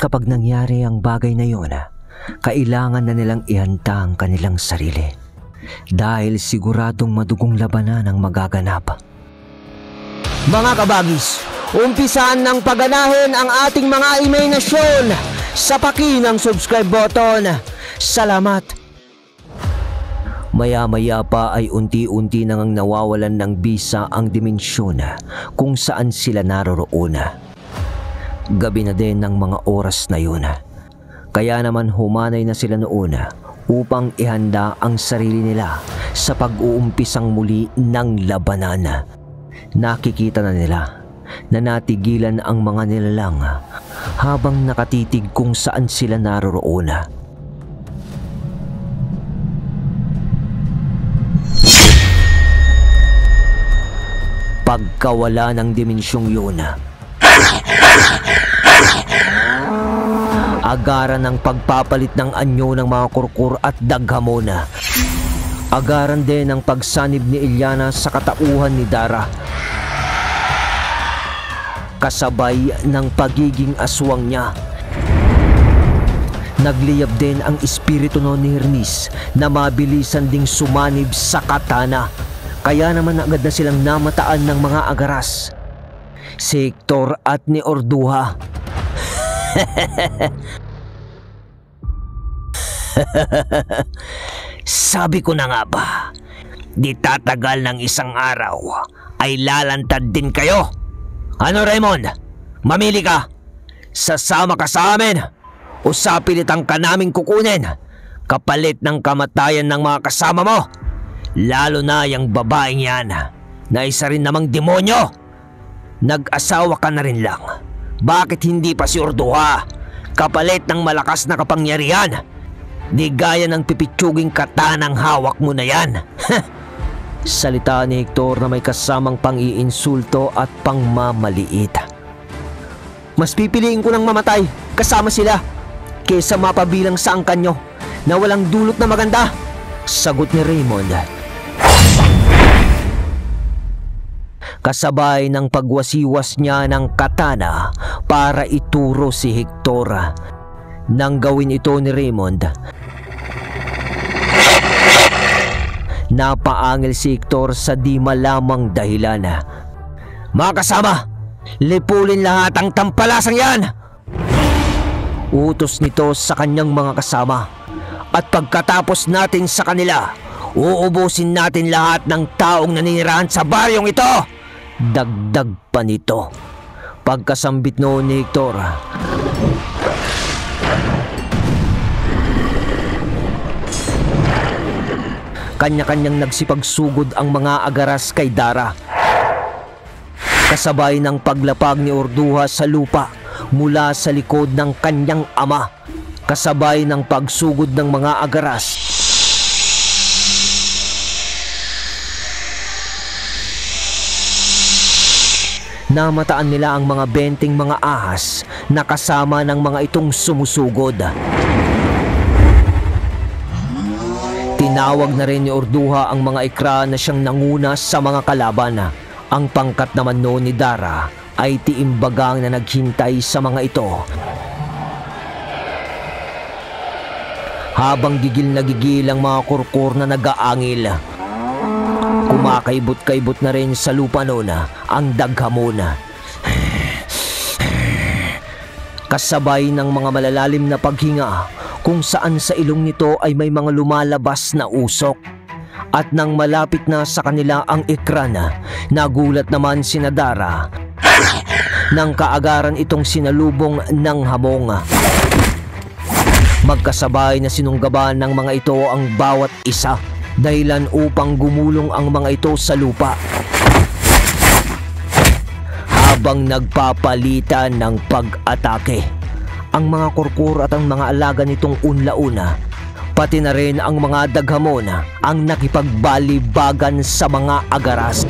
kapag nangyari ang bagay na yun, kailangan na nilang ihanda ang kanilang sarili dahil siguradong madugong labanan ang magaganap. Mga kabagis, umpisaan ng pagganahin ang ating mga imahinasyon sa paki ng subscribe button. Salamat! Maya-maya pa ay unti-unti nang nawawalan ng bisa ang dimensyon kung saan sila naroroon. Gabi na din ng mga oras na yun. Kaya naman humanay na sila noon upang ihanda ang sarili nila sa pag-uumpisang muli ng labanan. Nakikita na nila na natigilan ang mga nilalang habang nakatitig kung saan sila naroroon. Pagkawala ng dimensyong yun, agaran ng pagpapalit ng anyo ng mga kurkur at daghamon. Agaran din ang pagsanib ni Eliana sa katauhan ni Dara. Kasabay ng pagiging aswang niya. Nagliyab din ang espiritu ni Hermes na mabilisan ding sumanib sa katana. Kaya naman agad na silang namataan ng mga agaras. Si Hector at ni Orduha. Sabi ko na nga ba, di tatagal ng isang araw ay lalantad din kayo. Ano Raymond? Mamili ka. Sasama ka sa amin o sapilitan ka naming kukunin kapalit ng kamatayan ng mga kasama mo. Lalo na yung babaeng yan na isa rin namang demonyo. Nag-asawa ka na rin lang. Bakit hindi pa si Orduha? Kapalit ng malakas na kapangyarihan. Di gaya ng pipitsuging katanang hawak mo na yan. Salita ni Hector na may kasamang pang-iinsulto at pangmamaliit. Mas pipiliin ko ng mamatay kasama sila kaysa mapabilang sa angkan nyo na walang dulot na maganda. Sagot ni Raymond. Kasabay ng pagwasiwas niya ng katana para ituro si Hector. Nang gawin ito ni Raymond, napaangil si Hector sa di malamang dahilan. Mga kasama, lipulin lahat ang tampalasang yan! Utos nito sa kanyang mga kasama. At pagkatapos natin sa kanila, uubusin natin lahat ng taong naninirahan sa baryong ito! Dagdag pa nito. Pagkasambit noon ni Hector, kanya-kanyang nagsipagsugod ang mga agaras kay Dara. Kasabay ng paglapag ni Orduha sa lupa mula sa likod ng kanyang ama. Kasabay ng pagsugod ng mga agaras, namataan nila ang mga 20 mga ahas na kasama ng mga itong sumusugod. Tinawag na rin ni Orduha ang mga ikra na siyang nanguna sa mga kalaban. Ang pangkat naman noon ni Dara ay tiimbagang na naghintay sa mga ito. Habang gigil na gigil ang mga kurkur na nag-aangil, kumakaibot-kaibot na rin sa lupa noon ang daghamon. Kasabay ng mga malalalim na paghinga kung saan sa ilong nito ay may mga lumalabas na usok. At nang malapit na sa kanila ang ekran, nagulat naman si Dara nang kaagaran itong sinalubong ng hamong. Magkasabay na sinunggaban ng mga ito ang bawat isa, dahilan upang gumulong ang mga ito sa lupa. Habang nagpapalitan ng pag-atake, ang mga kurkur at ang mga alaga nitong unla-una, pati na rin ang mga daghamon ang nakipagbalibagan sa mga agaras.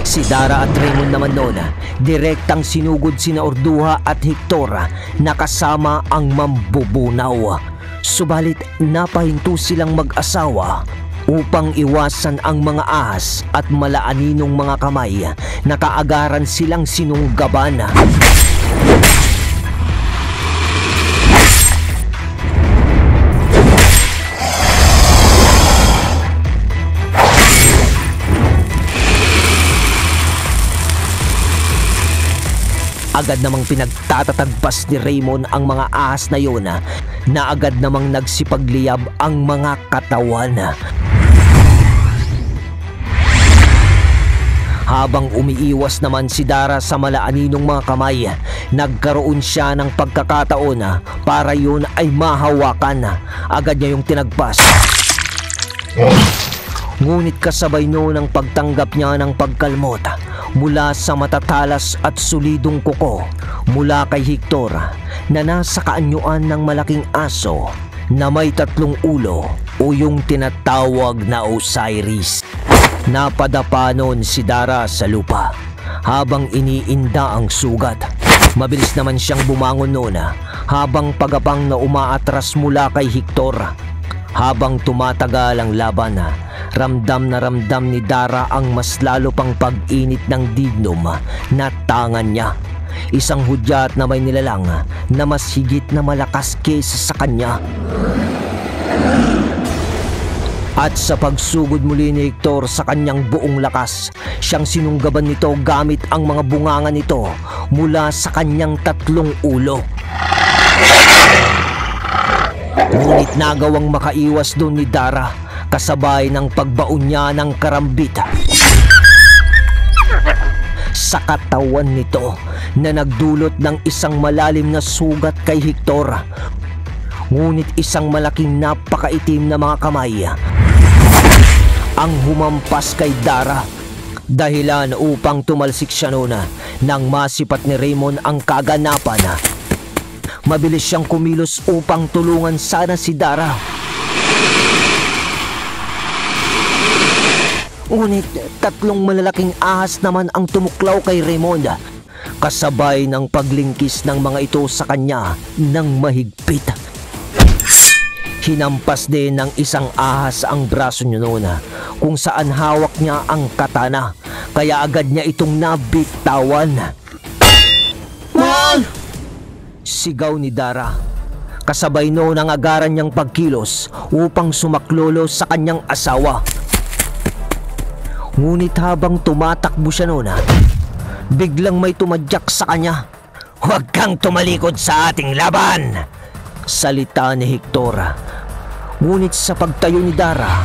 Si Dara at Raymond naman noon, direktang sinugod sina Orduha at Hector na kasama ang mambubunaw. Subalit napahinto silang mag-asawa Upang iwasan ang mga ahas at malaaninong mga kamay, nakaagaran silang sinunggaban. Agad namang pinagtatatagpas ni Raymond ang mga ahas na yun na agad namang nagsipagliyab ang mga katawan. Habang umiiwas naman si Dara sa malaaninong mga kamay, nagkaroon siya ng pagkakataon para yun ay mahawakan. Agad niya yung tinagpas. Ngunit kasabay noon ang pagtanggap niya ng pagkalmot mula sa matatalas at solidong kuko mula kay Hector na nasa kaanyuan ng malaking aso na may 3 ulo o yung tinatawag na Osiris. Napadapa noon si Dara sa lupa habang iniinda ang sugat. Mabilis naman siyang bumangon noon habang pagapang na umaatras mula kay Hector. Habang tumatagal ang laban, ramdam na ramdam ni Dara ang mas lalo pang pag-init ng dignum na tangan niya. Isang hudyat na may nilalang na mas higit na malakas kaysa sa kanya. At sa pagsugod muli ni Hector sa kanyang buong lakas, siyang sinunggaban nito gamit ang mga bunganga nito mula sa kanyang 3 ulo. Ngunit nagawang makaiwas doon ni Dara kasabay ng pagbaon niya ng karambit sa katawan nito na nagdulot ng isang malalim na sugat kay Hector. Ngunit isang malaking napakaitim na mga kamay ang humampas kay Dara, dahilan upang tumalsik siya noon nang masipat ni Raymond ang kaganapan. Mabilis siyang kumilos upang tulungan sana si Dara. Ngunit 3 malalaking ahas naman ang tumuklaw kay Raymond, kasabay ng paglingkis ng mga ito sa kanya ng mahigpit. Hinampas din ng isang ahas ang braso niya noon kung saan hawak niya ang katana, kaya agad niya itong nabitawan. Mahal! Sigaw ni Dara. Kasabay noon ang agaran niyang pagkilos upang sumaklolo sa kanyang asawa. Ngunit habang tumatakbo siya noon, biglang may tumadyak sa kanya. Huwag kang tumalikod sa ating laban! Salita ni Hector. Ngunit sa pagtayo ni Dara,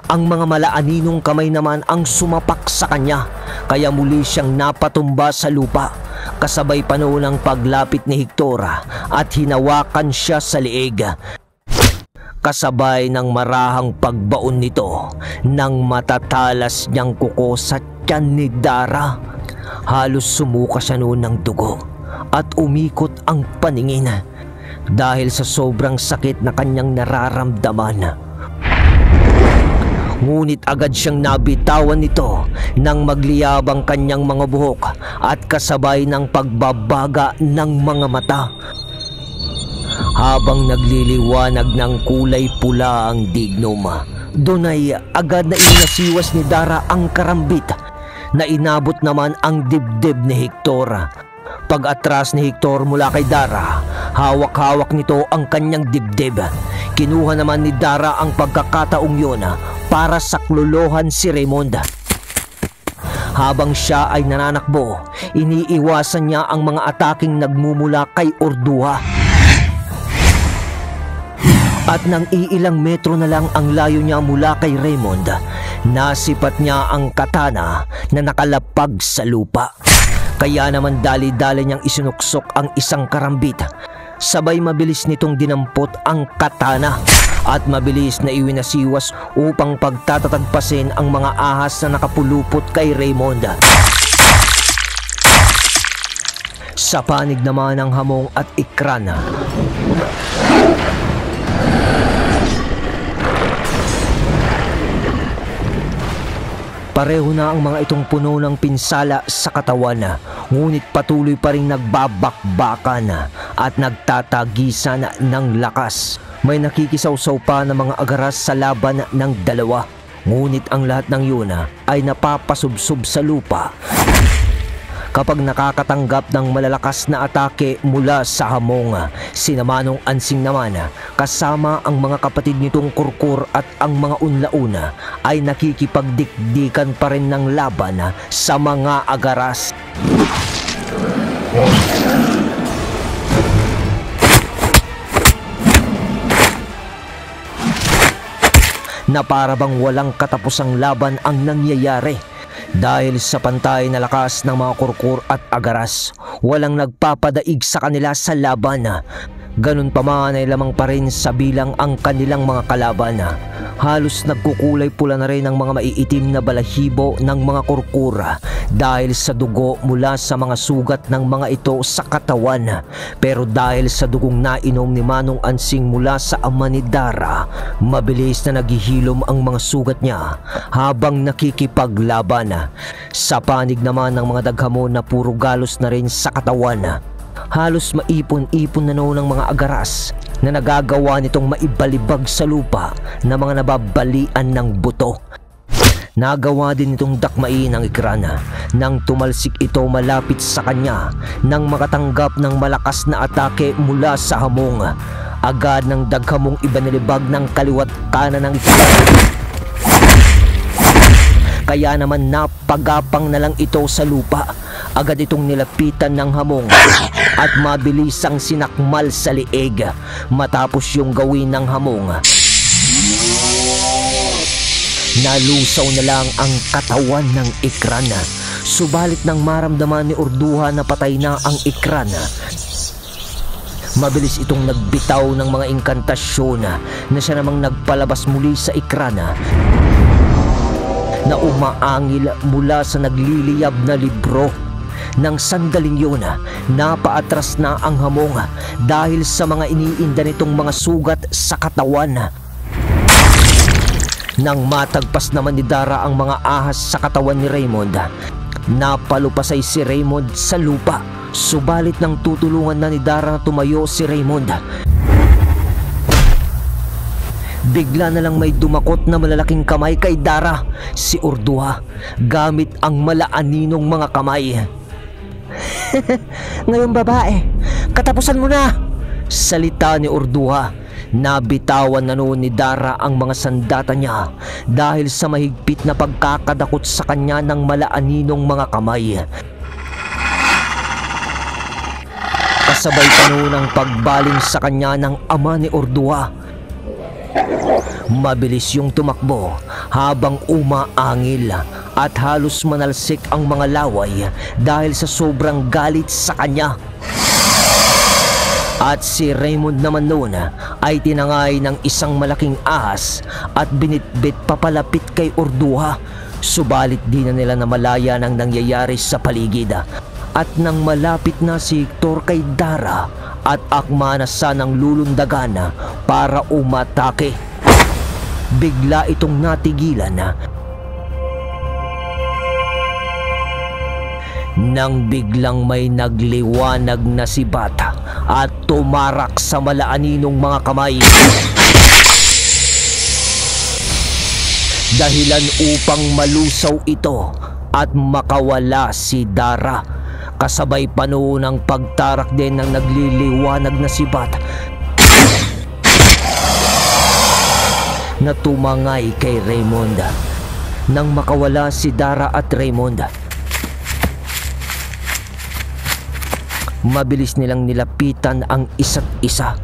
ang mga malaaninong kamay naman ang sumapak sa kanya, kaya muli siyang napatumba sa lupa. Kasabay pa noon ang paglapit ni Hector at hinawakan siya sa liig. Kasabay ng marahang pagbaon nito ng matatalas niyang kuko sa tiyan ni Dara. Halos sumuka siya noon ng dugo at umikot ang paningin dahil sa sobrang sakit na kanyang nararamdaman. Ngunit agad siyang nabitawan nito nang magliyab ang kanyang mga buhok at kasabay ng pagbabaga ng mga mata. Habang nagliliwanag ng kulay pula ang dignum, doon ay agad na inasiwas ni Dara ang karambit na inabot naman ang dibdib ni Hector. Pag-atras ni Hector mula kay Dara, hawak-hawak nito ang kanyang dibdib. Kinuha naman ni Dara ang pagkakataong yun para saklolohan si Raymond. Habang siya ay nananakbo, iniiwasan niya ang mga ataking nagmumula kay Ordua. At nang iilang metro na lang ang layo niya mula kay Raymond, nasipat niya ang katana na nakalapag sa lupa. Kaya naman dali-dali niyang isinuksok ang isang karambit. Sabay mabilis nitong dinampot ang katana at mabilis na iwinasiwas upang pagtatatagpasin ang mga ahas na nakapulupot kay Raymond. Sa panig naman ng hamong at ikran, pareho na ang mga itong puno ng pinsala sa katawan, ngunit patuloy pa rin nagbabakbakan at nagtatagisan ng lakas. May nakikisawsaw pa ng mga agaras sa laban ng dalawa. Ngunit ang lahat ng yun ay napapasubsob sa lupa kapag nakakatanggap ng malalakas na atake mula sa hamong. Sina Manong Ansing naman kasama ang mga kapatid nitong Kurkur at ang mga unlauna ay nakikipagdikdikan pa rin ng laban sa mga agaras. Na para bang walang katapusang laban ang nangyayari. Dahil sa pantay na lakas ng mga Kurkur at agaras, walang nagpapadaig sa kanila sa laban. Ganun pa man ay lamang pa rin sa bilang ang kanilang mga kalaban. Halos nagkukulay pula na rin ang mga maiitim na balahibo ng mga Kurkur dahil sa dugo mula sa mga sugat ng mga ito sa katawan. Pero dahil sa dugong nainom ni Manong Ansing mula sa ama ni Dara, mabilis na naghihilom ang mga sugat niya habang nakikipaglaban. Sa panig naman ng mga daghamon na puro galos na rin sa katawan. Halos maipon-ipon na noon ng mga agaras na nagagawa nitong maibalibag sa lupa na mga nababalian ng buto. Nagawa din itong dakmain ang Ikrana nang tumalsik ito malapit sa kanya nang makatanggap ng malakas na atake mula sa hamong. Agad ng daghamong ibanilibag ng kaliwat kanan ng kaya naman napagapang na lang ito sa lupa. Agad itong nilapitan ng hamong at mabilisang sinakmal sa liig matapos yung gawin ng hamong. Nalusaw na lang ang katawan ng Ikrana. Subalit nang maramdaman ni Urduha na patay na ang Ikrana, mabilis itong nagbitaw ng mga inkantasyon na siya namang nagpalabas muli sa Ikrana na umaangil mula sa nagliliyab na libro. Nang sandaling yun, napaatras na ang hamong dahil sa mga iniinda nitong mga sugat sa katawan. Nang matagpas naman ni Dara ang mga ahas sa katawan ni Raymond, napalupasay si Raymond sa lupa. Subalit nang tutulungan na ni Dara na tumayo si Raymond, bigla na lang may dumakot na malalaking kamay kay Dara, si Urduha, gamit ang malaaninong mga kamay. "Ngayon babae, katapusan mo na!" salita ni Urduha. Nabitawan na noon ni Dara ang mga sandata niya dahil sa mahigpit na pagkakadakot sa kanya ng malaaninong mga kamay. Kasabay pa noon ang pagbaling sa kanya ng ama ni Urduha. Mabilis yung tumakbo habang umaangil at halos manalsik ang mga laway dahil sa sobrang galit sa kanya. At si Raymond naman noon ay tinangay ng isang malaking ahas at binitbit papalapit kay Urduha. Subalit di na nila namalaya ng nangyayari sa paligid. At nang malapit na si Hector kay Dara at akma na sanang lulundagan para umatake, bigla itong natigilan nang biglang may nagliwanag na sibat at tumarak sa malaaninong mga kamay. Dahilan upang malusaw ito at makawala si Dara. Kasabay pa noon ang pagtarak din ng nagliliwanag na sibat na tumangay kay Raymond. Nang makawala si Dara at Raymond, mabilis nilang nilapitan ang isa't isa.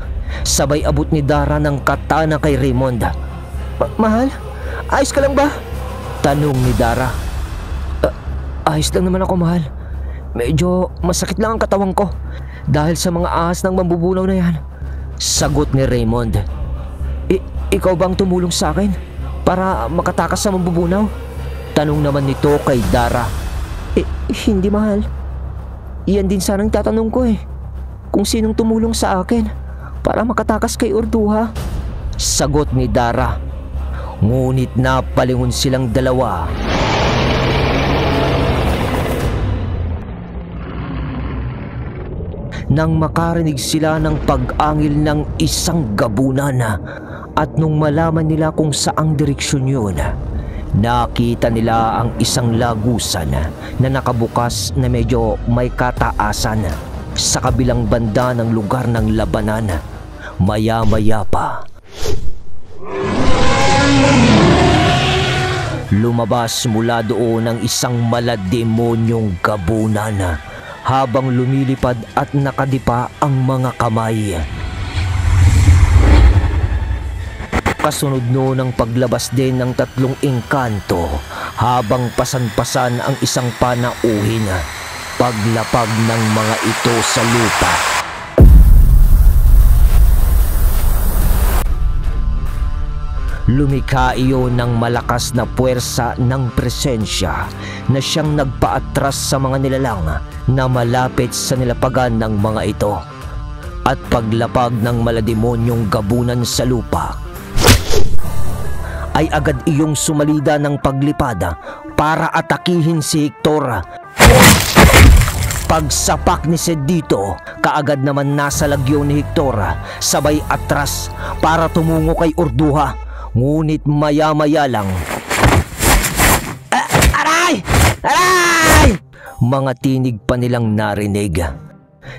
Sabay abot ni Dara ng katana kay Raymond. "Mahal, ayos ka lang ba?" tanong ni Dara. Ayos lang naman ako, mahal. Medyo masakit lang ang katawan ko dahil sa mga ahas ng mambubunaw na yan," sagot ni Raymond. Ikaw bang tumulong sa akin para makatakas sa mambubunaw?" tanong naman nito kay Dara. Hindi, mahal. Iyan din sanang tatanong ko kung sinong tumulong sa akin para makatakas kay Urduha," sagot ni Dara. Ngunit napalingon silang dalawa. nang makarinig sila ng pag-angil ng isang gabunan at nung malaman nila kung saang direksyon yun, nakita nila ang isang lagusan na nakabukas na medyo may kataasan sa kabilang banda ng lugar ng labanan. Maya-maya pa, lumabas mula doon ang isang malademonyong gabunan habang lumilipad at nakadipa ang mga kamay. Kasunod noon ang paglabas din ng 3 engkanto habang pasan-pasan ang isang panauhin. Paglapag ng mga ito sa lupa, lumikha iyon ng malakas na puwersa ng presensya na siyang nagpaatras sa mga nilalang na malapit sa nilapagan ng mga ito. At paglapag ng malademonyong gabunan sa lupa, ay agad iyong sumalida ng paglipad para atakihin si Hector. Pagsapak ni Ced dito, kaagad naman nasa lagyo ni Hector, sabay atras para tumungo kay Orduha. Ngunit maya-maya lang, aray! Aray! Mga tinig pa nilang narinig.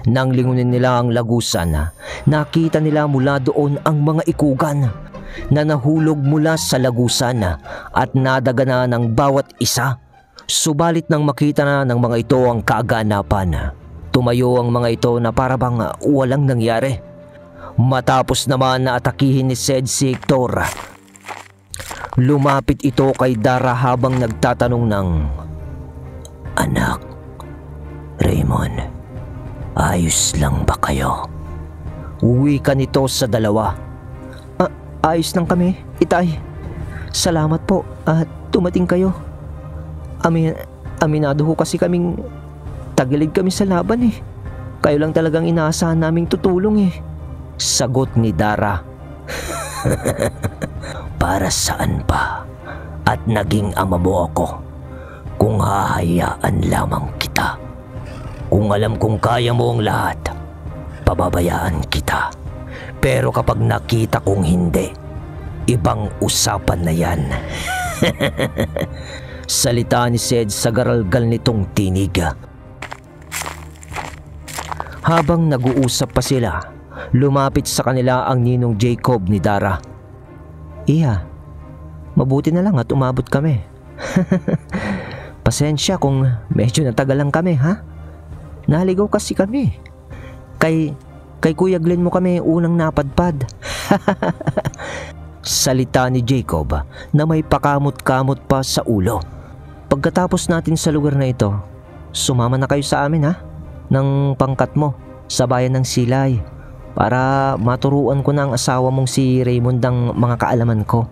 Nang lingunin nila ang lagusan, nakita nila mula doon ang mga ikugan na nahulog mula sa lagusan at nadagana ng bawat isa. Subalit nang makita na ng mga ito ang kaaganapan, tumayo ang mga ito na parabang walang nangyari. Matapos naman na atakihin ni Ced si Hector, lumapit ito kay Dara habang nagtatanong ng, "Anak, Raymond, ayos lang ba kayo?" Uwi ka nito sa dalawa. Ayos lang kami, Itay. Salamat po at tumating kayo. Aminado ho kasi kaming tagilid kami sa laban eh. Kayo lang talagang inaasahan naming tutulong eh. Sagot ni Dara. Para saan pa? At naging ama mo ako kung hahayaan lamang kita. Kung alam kong kaya mo ang lahat, pababayaan kita. Pero kapag nakita kong hindi, ibang usapan na yan. Salita ni Ced sa garalgal nitong tinig. Habang nag-uusap pa sila, lumapit sa kanila ang ninong Jacob ni Dara. "Iya, mabuti na lang at umabot kami." "Pasensya kung medyo natagal lang kami, ha? Naligaw kasi kami. Kay Kuya Glenn mo kami unang napadpad." Salita ni Jacob na may pakamot-kamot pa sa ulo. "Pagkatapos natin sa lugar na ito, sumama na kayo sa amin, ha? Ng pangkat mo sa bayan ng Silay para maturuan ko na ang asawa mong si Raymond ang mga kaalaman ko.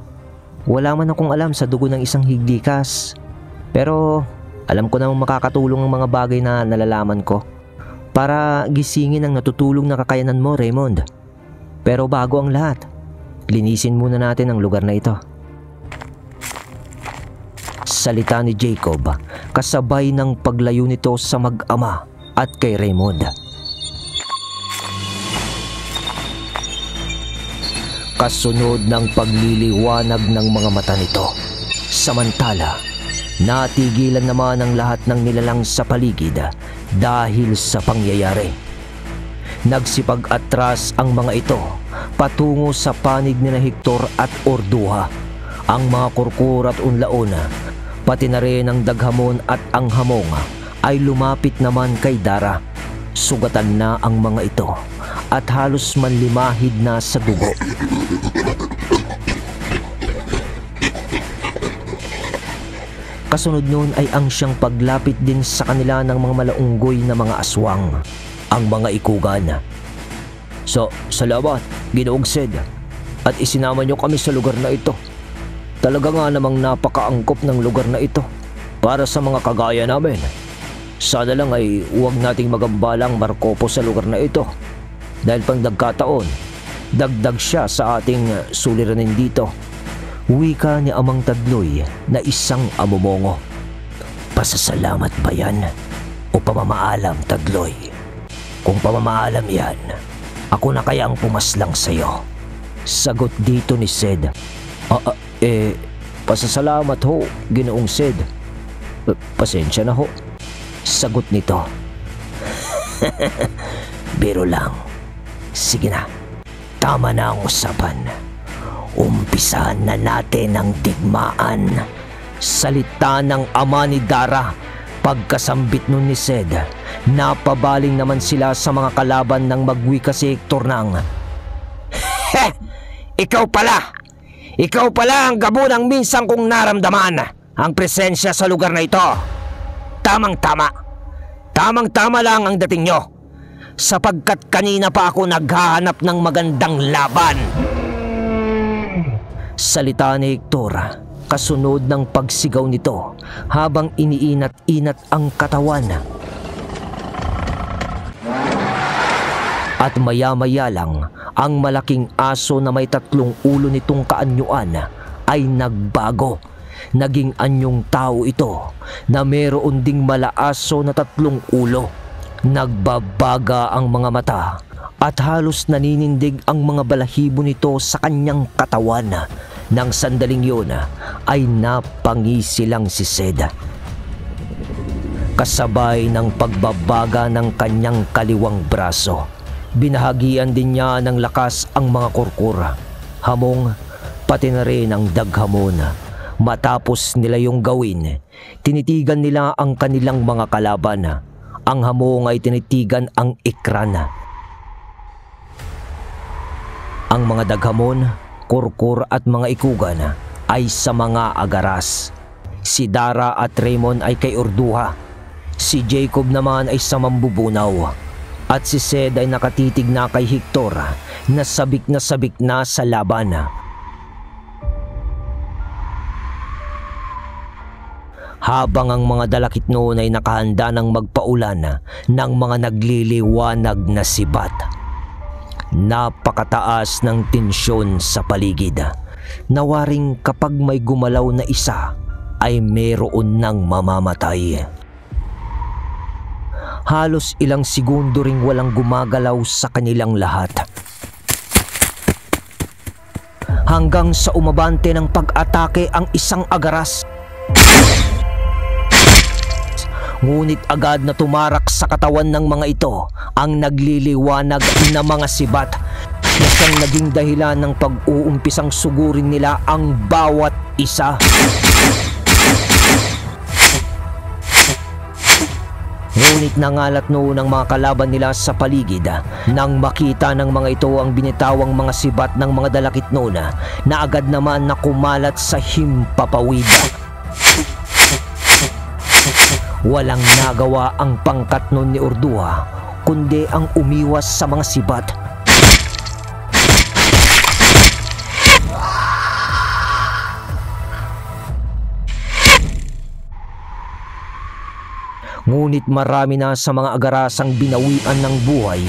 Wala man akong alam sa dugo ng isang higdikas, pero alam ko namang makakatulong ang mga bagay na nalalaman ko para gisingin ang natutulong na kakayanan mo, Raymond. Pero bago ang lahat, linisin muna natin ang lugar na ito." Salita ni Jacob kasabay ng paglayo nito sa mag-ama at kay Raymond. Kasunod ng pagliliwanag ng mga mata nito. Samantala, natigilan naman ang lahat ng nilalang sa paligid dahil sa pangyayari. Nagsipag-atras ang mga ito patungo sa panig ni Hector at Orduha. Ang mga kurkur at unlaon, pati na rin ang daghamon at ang hamong ay lumapit naman kay Dara. Sugatan na ang mga ito at halos manlimahid na sa dugo. Kasunod noon ay ang siyang paglapit din sa kanila ng mga malaunggoy na mga aswang, ang mga ikugan. Salamat, Ginoong Ced, at isinama niyo kami sa lugar na ito. Talaga nga namang napakaangkop ng lugar na ito para sa mga kagaya namin. Sana lang ay huwag nating magambalang markopo sa lugar na ito dahil pang nagkataon, dagdag siya sa ating suliranin dito. Wika ni Amang Tadloy na isang amumongo. Pasasalamat ba yan o pamamaalam, Tadloy? Kung pamamaalam yan, ako na kaya ang pumaslang sa'yo. Sagot dito ni Sed. Pasasalamat ho, Ginoong Sed. Pasensya na ho. Sagot nito. Biro lang. Sige na, tama na ang usapan. Umpisahan na natin ang digmaan. Salita ng ama ni Dara. Pagkasambit nun ni Sed, napabaling naman sila sa mga kalaban ng magwika si Hector ng, Ikaw pala! Ikaw pala ang gabunang minsan kong naramdaman ang presensya sa lugar na ito. Tamang-tama. Tamang-tama lang ang dating nyo, sapagkat kanina pa ako naghahanap ng magandang laban. Salita ni Hector, kasunod ng pagsigaw nito habang iniinat-inat ang katawan. At maya-maya lang, ang malaking aso na may 3 ulo nitong kaanyuan ay nagbago. Naging anyong tao ito na meron ding malaaso na 3 ulo. Nagbabaga ang mga mata at halos naninindig ang mga balahibo nito sa kanyang katawan. Nang sandaling yun ay napangisi lang si Sed. Kasabay ng pagbabaga ng kanyang kaliwang braso, binahagian din niya ng lakas ang mga kurkura, hamong, pati na rin ang daghamon. Matapos nila yung gawin, tinitigan nila ang kanilang mga kalaban. Ang hamong ay tinitigan ang ikran. Ang mga daghamon, kurkur at mga ikugan ay sa mga agaras. Si Dara at Raymond ay kay Urduha. Si Jacob naman ay sa mambubunaw. At si Sed ay nakatitig na kay Hector na sabik na sa laban. Habang ang mga dalakit noon ay nakahanda ng magpaulan ng mga nagliliwanag na sibat. Napakataas ng tensyon sa paligid. Nawaring kapag may gumalaw na isa ay meron ng mamamatay. Halos ilang segundo ring walang gumagalaw sa kanilang lahat. Hanggang sa umabante ng pag-atake ang isang agaras. Ngunit agad na tumarak sa katawan ng mga ito ang nagliliwanag na mga sibat na siyang naging dahilan ng pag-uumpisang sugurin nila ang bawat isa. Ngunit nangalat noon ang mga kalaban nila sa paligid nang makita ng mga ito ang binitawang mga sibat ng mga dalakit noon na agad naman na kumalat sa himpapawid. Walang nagawa ang pangkat noon ni Urduha kundi ang umiwas sa mga sibat. Ngunit marami na sa mga agarasang binawian ng buhay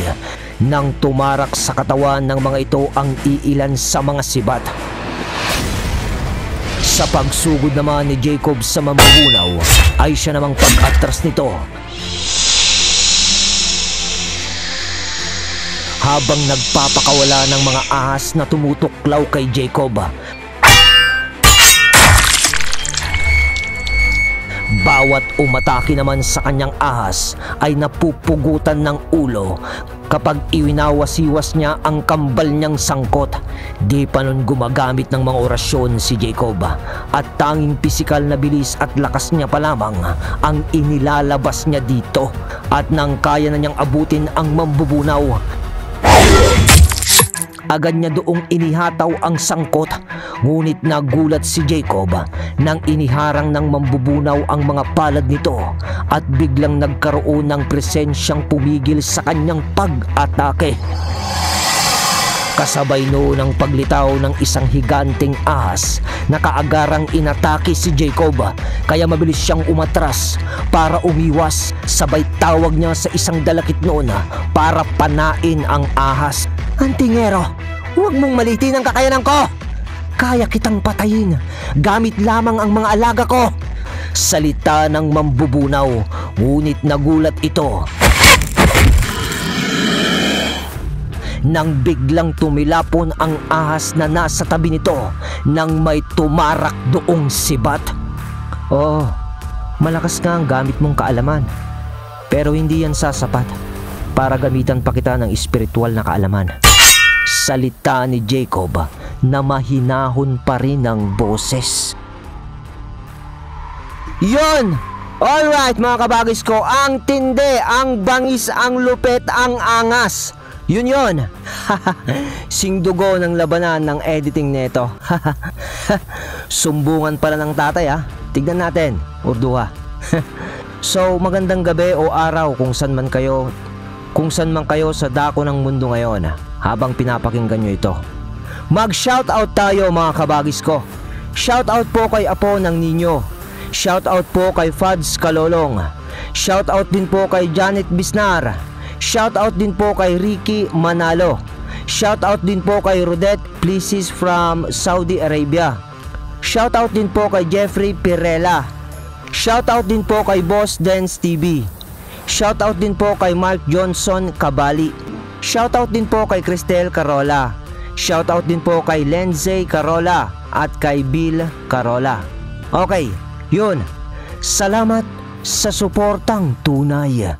nang tumarak sa katawan ng mga ito ang iilan sa mga sibat. Sa pagsugod naman ni Jacob sa mambubunaw ay siya namang pag-atras nito. Habang nagpapakawala ng mga ahas na tumutuklaw kay Jacob. Bawat umatake naman sa kanyang ahas ay napupugutan ng ulo kapag iwinawasiwas niya ang kambal niyang sangkot. Di pa nun gumagamit ng mga orasyon si Jacob at tanging pisikal na bilis at lakas niya pa lamang ang inilalabas niya dito. At nang kaya na niyang abutin ang mambubunaw, agad niya doong inihataw ang sangkot. Ngunit nagulat si Jacob nang iniharang ng mambubunaw ang mga palad nito at biglang nagkaroon ng presensyang pumigil sa kanyang pag-atake. Kasabay noon ang paglitaw ng isang higanting ahas na kaagarang inatake si Jacob, kaya mabilis siyang umatras para umiwas. Sabay tawag niya sa isang dalakit noon para panain ang ahas. "Antingero, huwag mong malitin ang kakayanan ko! Kaya kitang patayin gamit lamang ang mga alaga ko!" Salita ng mambubunaw, ngunit nagulat ito nang biglang tumilapon ang ahas na nasa tabi nito nang may tumarak doong sibat. Oo, malakas nga ang gamit mong kaalaman. Pero hindi yan sasapat para gamitan pa kita ng espiritual na kaalaman. Salita ni Jacob na mahinahon pa rin ang boses. Yon! Alright mga kabagis ko, ang tindi, ang bangis, ang lupet, ang angas. Yun. Singdugo ng labanan ng editing nito. Sumbungan pala ng tatay ha. Tignan natin, urduha. So magandang gabi o araw kung saan man kayo sa dako ng mundo ngayon habang pinapakinggan nyo ito. Mag-shoutout tayo mga kabagis ko. Shoutout po kay Apo ng Ninyo. Shoutout po kay Fads Kalolong. Shoutout din po kay Janet Bisnar. Shoutout din po kay Ricky Manalo. Shoutout din po kay Rodette Plisis from Saudi Arabia. Shoutout din po kay Jeffrey Pirela. Shoutout din po kay Boss Dance TV. Shoutout din po kay Mark Johnson Kabali. Shoutout din po kay Cristel Carola. Shoutout din po kay Lenzie Carola at kay Bill Carola. Okay, yun. Salamat sa suportang tunay.